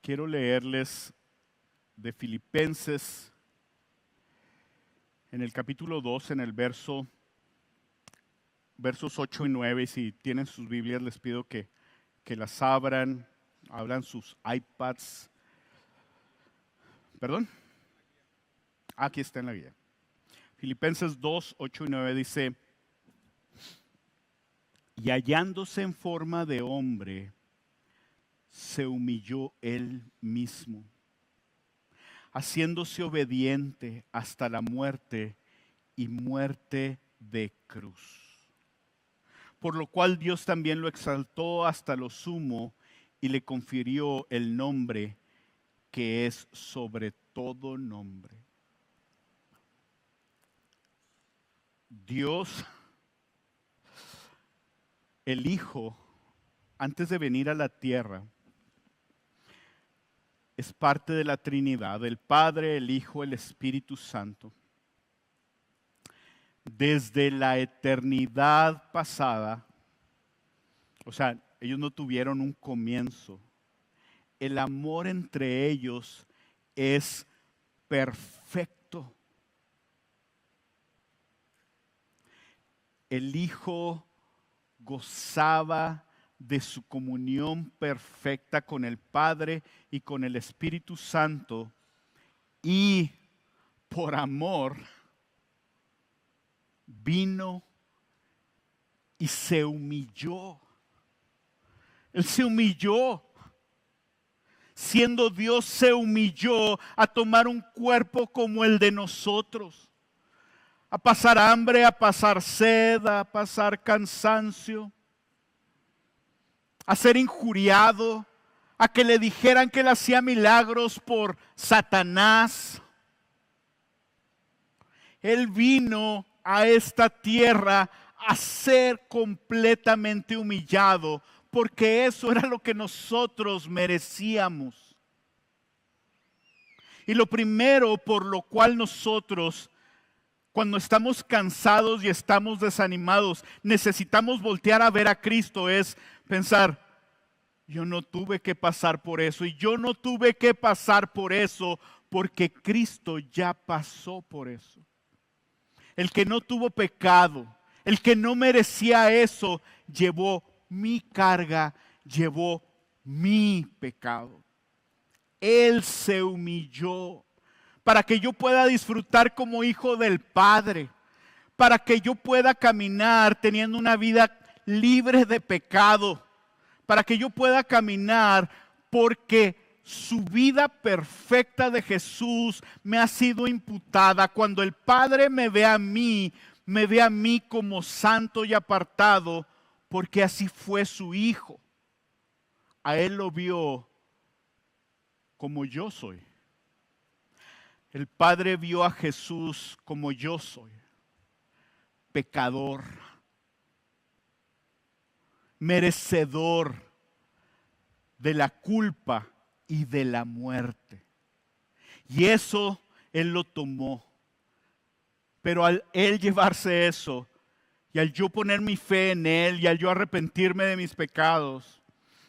Quiero leerles de Filipenses, en el capítulo 2, en el versos 8 y 9. Y si tienen sus Biblias, les pido que las abran sus iPads. ¿Perdón? Aquí está en la guía. Filipenses 2, 8 y 9 dice, y hallándose en forma de hombre, se humilló él mismo, haciéndose obediente hasta la muerte y muerte de cruz. Por lo cual Dios también lo exaltó hasta lo sumo y le confirió el nombre que es sobre todo nombre. Dios, el Hijo, antes de venir a la tierra, es parte de la Trinidad, el Padre, el Hijo, el Espíritu Santo. Desde la eternidad pasada, o sea, ellos no tuvieron un comienzo. El amor entre ellos es perfecto. El Hijo gozaba de su comunión perfecta con el Padre y con el Espíritu Santo, y por amor vino y se humilló. Él se humilló. Siendo Dios, se humilló a tomar un cuerpo como el de nosotros, a pasar hambre, a pasar sed, a pasar cansancio, a ser injuriado, a que le dijeran que él hacía milagros por Satanás. Él vino a esta tierra a ser completamente humillado, porque eso era lo que nosotros merecíamos. Y lo primero por lo cual nosotros, cuando estamos cansados y estamos desanimados, necesitamos voltear a ver a Cristo, es pensar: yo no tuve que pasar por eso, y yo no tuve que pasar por eso, porque Cristo ya pasó por eso. El que no tuvo pecado, el que no merecía eso, llevó mi carga, llevó mi pecado. Él se humilló para que yo pueda disfrutar como hijo del Padre, para que yo pueda caminar teniendo una vida libre de pecado, para que yo pueda caminar porque su vida perfecta de Jesús me ha sido imputada. Cuando el Padre me ve a mí como santo y apartado, porque así fue su Hijo. A Él lo vio como yo soy. El Padre vio a Jesús como yo soy, pecador, merecedor de la culpa y de la muerte. Y eso Él lo tomó. Pero al Él llevarse eso, y al yo poner mi fe en Él, y al yo arrepentirme de mis pecados,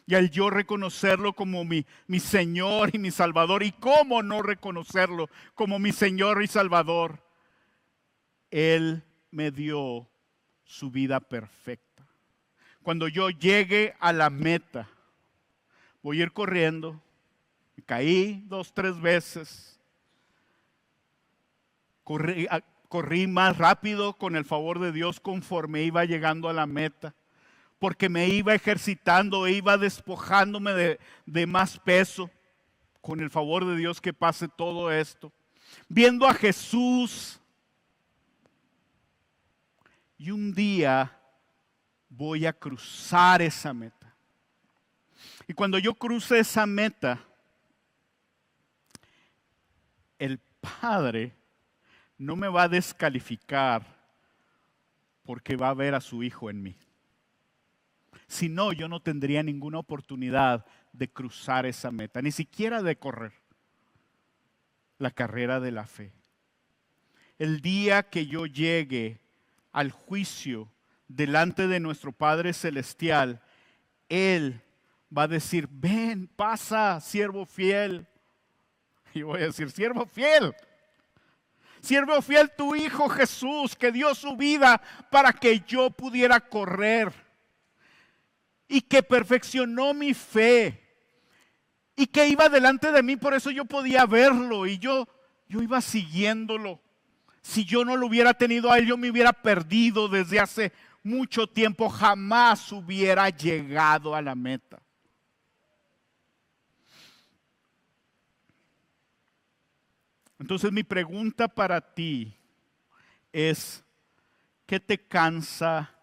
y al yo reconocerlo como mi Señor y mi Salvador, y cómo no reconocerlo como mi Señor y Salvador, Él me dio su vida perfecta. Cuando yo llegue a la meta, voy a ir corriendo. Me caí 2, 3 veces. Corrí más rápido con el favor de Dios conforme iba llegando a la meta, porque me iba ejercitando, iba despojándome de más peso, con el favor de Dios que pase todo esto, viendo a Jesús. Y un día voy a cruzar esa meta. Y cuando yo cruce esa meta, el Padre no me va a descalificar porque va a ver a su Hijo en mí. Si no, yo no tendría ninguna oportunidad de cruzar esa meta, ni siquiera de correr la carrera de la fe. El día que yo llegue al juicio delante de nuestro Padre Celestial, Él va a decir: ven, pasa, siervo fiel. Y voy a decir: siervo fiel, tu Hijo Jesús, que dio su vida para que yo pudiera correr, y que perfeccionó mi fe, y que iba delante de mí, por eso yo podía verlo, y yo iba siguiéndolo. Si yo no lo hubiera tenido a Él, yo me hubiera perdido desde hace mucho tiempo, jamás hubiera llegado a la meta. Entonces mi pregunta para ti es: ¿qué te cansa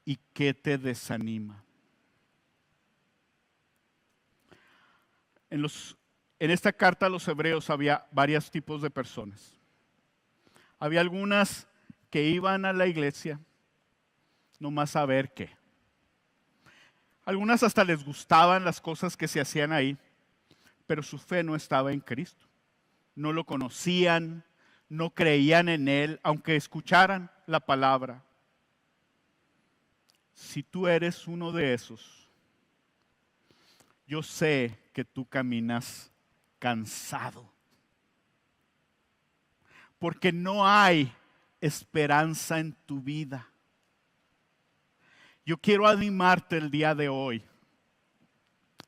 y qué te desanima? En esta carta a los hebreos había varios tipos de personas. Había algunas que iban a la iglesia nomás a ver qué. Algunas hasta les gustaban las cosas que se hacían ahí, pero su fe no estaba en Cristo. No lo conocían, no creían en Él, aunque escucharan la palabra. Si tú eres uno de esos, yo sé que tú caminas cansado, porque no hay esperanza en tu vida. Yo quiero animarte el día de hoy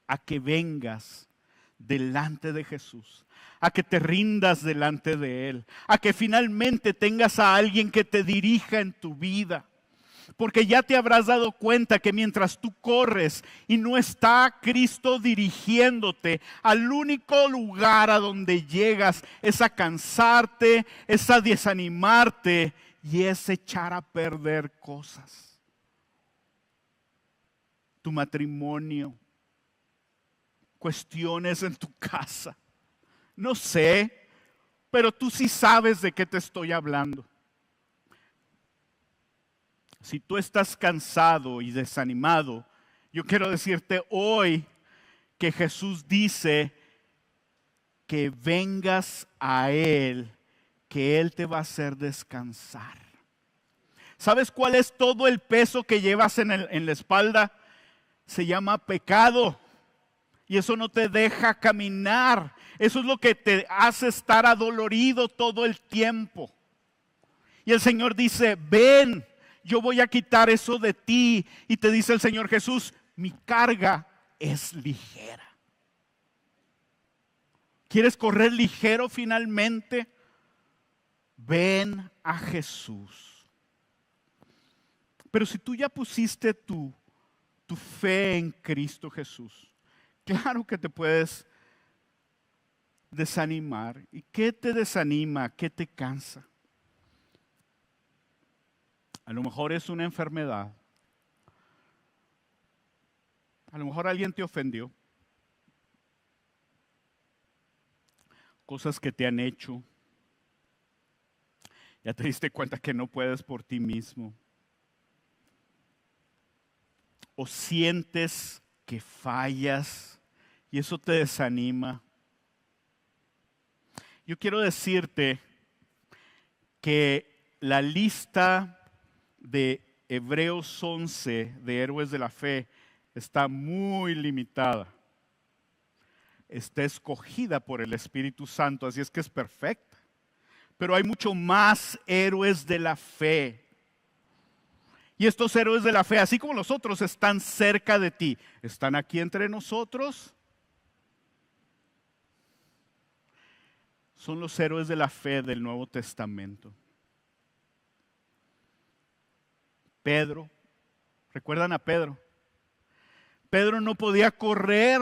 a que vengas delante de Jesús, a que te rindas delante de Él, a que finalmente tengas a alguien que te dirija en tu vida. Porque ya te habrás dado cuenta que mientras tú corres y no está Cristo dirigiéndote, al único lugar a donde llegas es a cansarte, es a desanimarte y es echar a perder cosas. Tu matrimonio, cuestiones en tu casa. No sé, pero tú sí sabes de qué te estoy hablando. Si tú estás cansado y desanimado, yo quiero decirte hoy que Jesús dice que vengas a Él, que Él te va a hacer descansar. ¿Sabes cuál es todo el peso que llevas en la espalda? Se llama pecado. Y eso no te deja caminar. Eso es lo que te hace estar adolorido todo el tiempo. Y el Señor dice, ven, yo voy a quitar eso de ti. Y te dice el Señor Jesús, mi carga es ligera. ¿Quieres correr ligero finalmente? Ven a Jesús. Pero si tú ya pusiste tu fe en Cristo Jesús, claro que te puedes desanimar. ¿Y qué te desanima? ¿Qué te cansa? A lo mejor es una enfermedad. A lo mejor alguien te ofendió. Cosas que te han hecho. Ya te diste cuenta que no puedes por ti mismo. O sientes que fallas y eso te desanima. Yo quiero decirte que la lista de Hebreos 11 de héroes de la fe está muy limitada. Está escogida por el Espíritu Santo, así es que es perfecta. Pero hay mucho más héroes de la fe. Y estos héroes de la fe, así como los otros, están cerca de ti. ¿Están aquí entre nosotros? Son los héroes de la fe del Nuevo Testamento. Pedro, ¿recuerdan a Pedro? Pedro no podía correr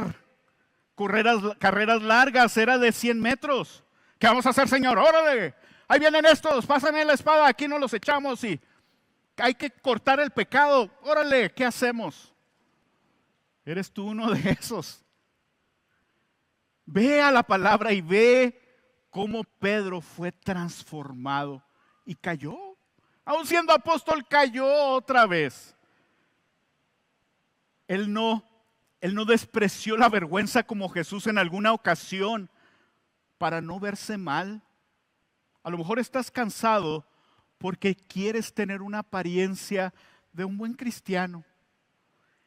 carreras largas, era de 100 metros. ¿Qué vamos a hacer, Señor? ¡Órale! Ahí vienen estos, pásame la espada, aquí nos los echamos y hay que cortar el pecado. ¡Órale! ¿Qué hacemos? ¿Eres tú uno de esos? Ve a la palabra y ve cómo Pedro fue transformado y cayó. Aún siendo apóstol, cayó otra vez. Él no despreció la vergüenza como Jesús en alguna ocasión para no verse mal. A lo mejor estás cansado porque quieres tener una apariencia de un buen cristiano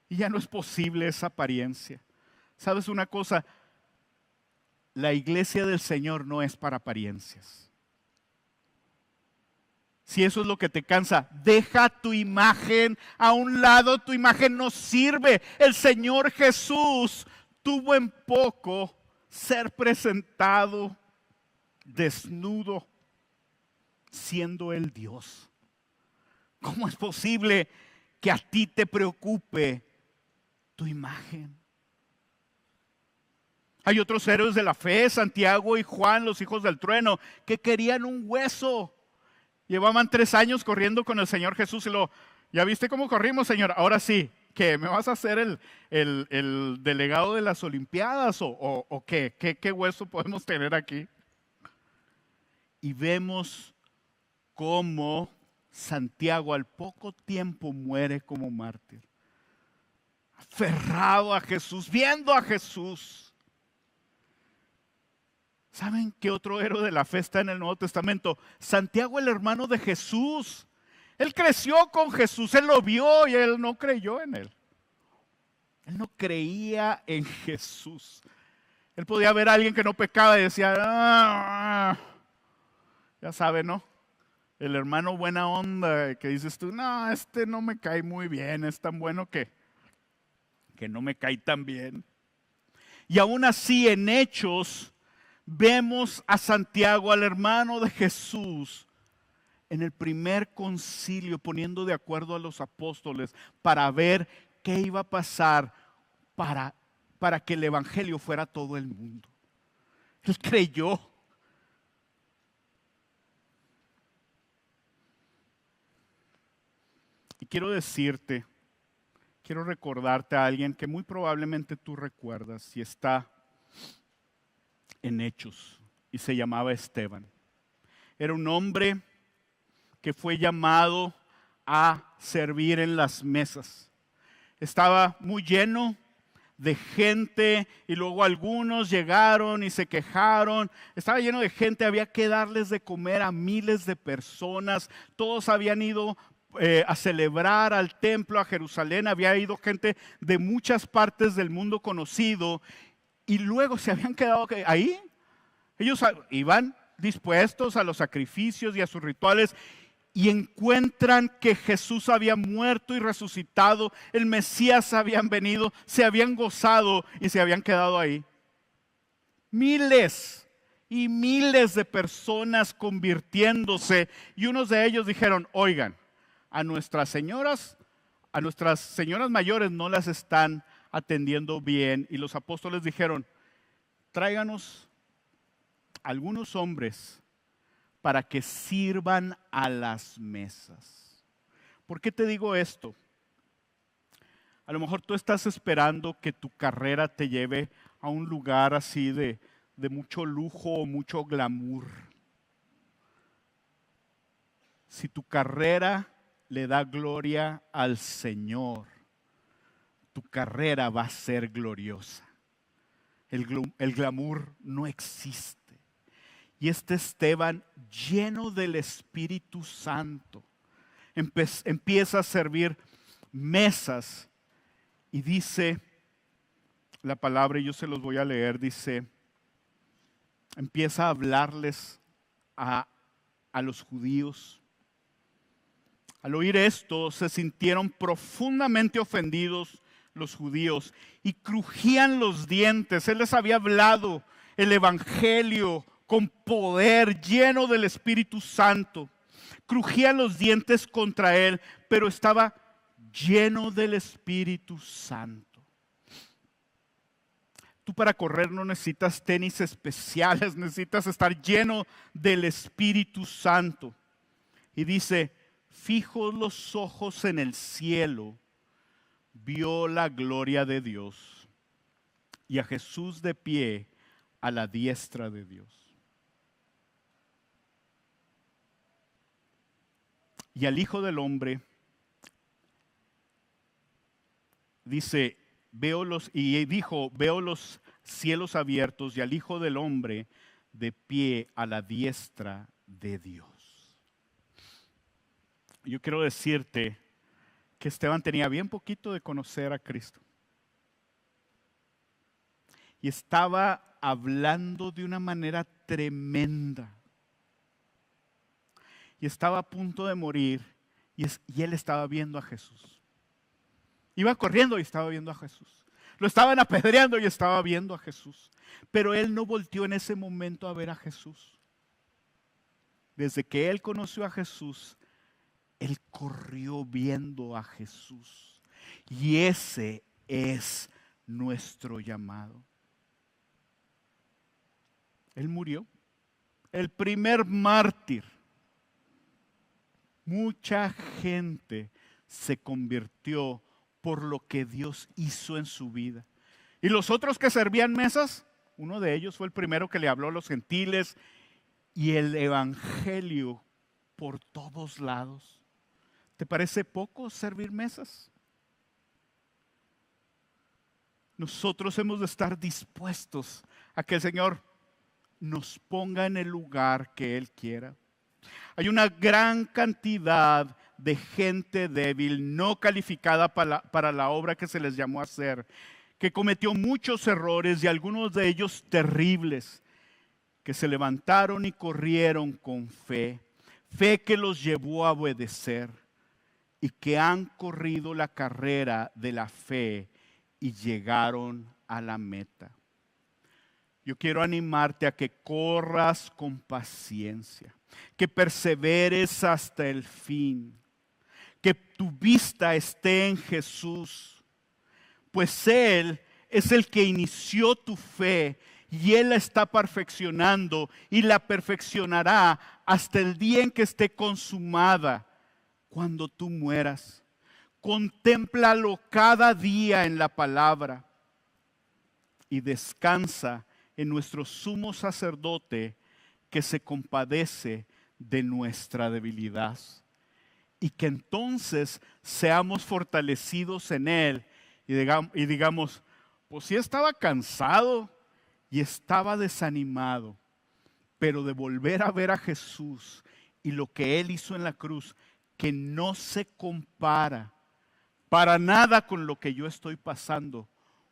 y ya no es posible esa apariencia. ¿Sabes una cosa? La iglesia del Señor no es para apariencias. Si eso es lo que te cansa, deja tu imagen a un lado, tu imagen no sirve. El Señor Jesús tuvo en poco ser presentado desnudo, siendo Él Dios. ¿Cómo es posible que a ti te preocupe tu imagen? Hay otros héroes de la fe, Santiago y Juan, los hijos del trueno, que querían un hueso. Llevaban 3 años corriendo con el Señor Jesús y ¿ya viste cómo corrimos, Señor? Ahora sí, ¿qué? ¿Me vas a hacer el delegado de las Olimpiadas o qué? ¿Qué hueso podemos tener aquí? Y vemos cómo Santiago al poco tiempo muere como mártir. Aferrado a Jesús, viendo a Jesús. ¿Saben qué otro héroe de la fe está en el Nuevo Testamento? Santiago, el hermano de Jesús. Él creció con Jesús, él lo vio y él no creyó en él. Él no creía en Jesús. Él podía ver a alguien que no pecaba y decía, ya sabe, ¿no? El hermano buena onda que dices tú, no, este no me cae muy bien, es tan bueno que no me cae tan bien. Y aún así en Hechos vemos a Santiago, al hermano de Jesús, en el primer concilio poniendo de acuerdo a los apóstoles para ver qué iba a pasar para que el evangelio fuera a todo el mundo. Él creyó. Y quiero decirte, quiero recordarte a alguien que muy probablemente tú recuerdas y está en Hechos y se llamaba Esteban. Era un hombre que fue llamado a servir en las mesas. Estaba muy lleno de gente y luego algunos llegaron y se quejaron. Estaba lleno de gente, había que darles de comer a miles de personas. Todos habían ido a celebrar al templo, a Jerusalén. Había ido gente de muchas partes del mundo conocido y luego se habían quedado ahí. Ellos iban dispuestos a los sacrificios y a sus rituales y encuentran que Jesús había muerto y resucitado, el Mesías habían venido, se habían gozado y se habían quedado ahí. Miles y miles de personas convirtiéndose y unos de ellos dijeron, oigan, a nuestras señoras mayores no las están atendiendo bien. Y los apóstoles dijeron, tráiganos algunos hombres para que sirvan a las mesas. ¿Por qué te digo esto? A lo mejor tú estás esperando que tu carrera te lleve a un lugar así de mucho lujo o mucho glamour. Si tu carrera le da gloria al Señor, tu carrera va a ser gloriosa. El glamour no existe. Y este Esteban, lleno del Espíritu Santo, empieza a servir mesas y dice la palabra, y yo se los voy a leer, dice, empieza a hablarles a los judíos. Al oír esto, se sintieron profundamente ofendidos los judíos y crujían los dientes. Él les había hablado el evangelio con poder, lleno del Espíritu Santo. Crujían los dientes contra él, pero estaba lleno del Espíritu Santo. Tú para correr no necesitas tenis especiales, necesitas estar lleno del Espíritu Santo. Y dice, fijos los ojos en el cielo, vio la gloria de Dios y a Jesús de pie a la diestra de Dios. Y al Hijo del Hombre, dice, veo los cielos abiertos y al Hijo del Hombre de pie a la diestra de Dios. Yo quiero decirte que Esteban tenía bien poquito de conocer a Cristo. Y estaba hablando de una manera tremenda. Y estaba a punto de morir y él estaba viendo a Jesús. Iba corriendo y estaba viendo a Jesús. Lo estaban apedreando y estaba viendo a Jesús. Pero él no volteó en ese momento a ver a Jesús. Desde que él conoció a Jesús, él corrió viendo a Jesús. Y ese es nuestro llamado. Él murió. El primer mártir. Mucha gente se convirtió por lo que Dios hizo en su vida. Y los otros que servían mesas, uno de ellos fue el primero que le habló a los gentiles y el evangelio por todos lados. ¿Te parece poco servir mesas? Nosotros hemos de estar dispuestos a que el Señor nos ponga en el lugar que Él quiera. Hay una gran cantidad de gente débil, no calificada para la obra que se les llamó a hacer, que cometió muchos errores y algunos de ellos terribles, que se levantaron y corrieron con fe, fe que los llevó a obedecer y que han corrido la carrera de la fe y llegaron a la meta. Yo quiero animarte a que corras con paciencia, que perseveres hasta el fin, que tu vista esté en Jesús, pues Él es el que inició tu fe y Él la está perfeccionando y la perfeccionará hasta el día en que esté consumada, cuando tú mueras. Contémplalo cada día en la palabra y descansa en nuestro sumo sacerdote que se compadece de nuestra debilidad. Y que entonces seamos fortalecidos en Él y digamos, pues sí estaba cansado y estaba desanimado, pero de volver a ver a Jesús y lo que Él hizo en la cruz, que no se compara para nada con lo que yo estoy pasando,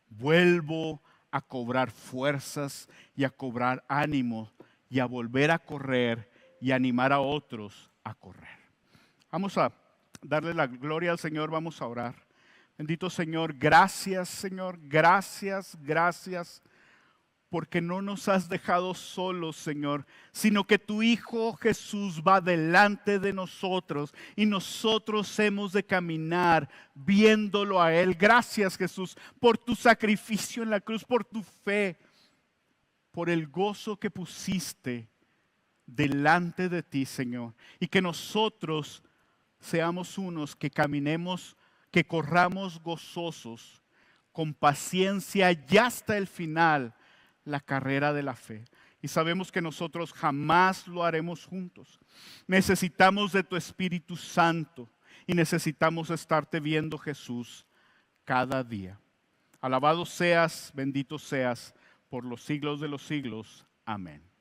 vuelvo a cobrar fuerzas y a cobrar ánimo y a volver a correr y animar a otros a correr. Vamos a darle la gloria al Señor, vamos a orar. Bendito Señor, gracias Señor, gracias, gracias, porque no nos has dejado solos, Señor, sino que tu Hijo Jesús va delante de nosotros y nosotros hemos de caminar viéndolo a Él. Gracias Jesús por tu sacrificio en la cruz, por tu fe, por el gozo que pusiste delante de ti, Señor, y que nosotros seamos unos que caminemos, que corramos gozosos, con paciencia y hasta el final la carrera de la fe. Y sabemos que nosotros jamás lo haremos juntos. Necesitamos de tu Espíritu Santo y necesitamos estarte viendo, Jesús, cada día. Alabado seas, bendito seas por los siglos de los siglos. Amén.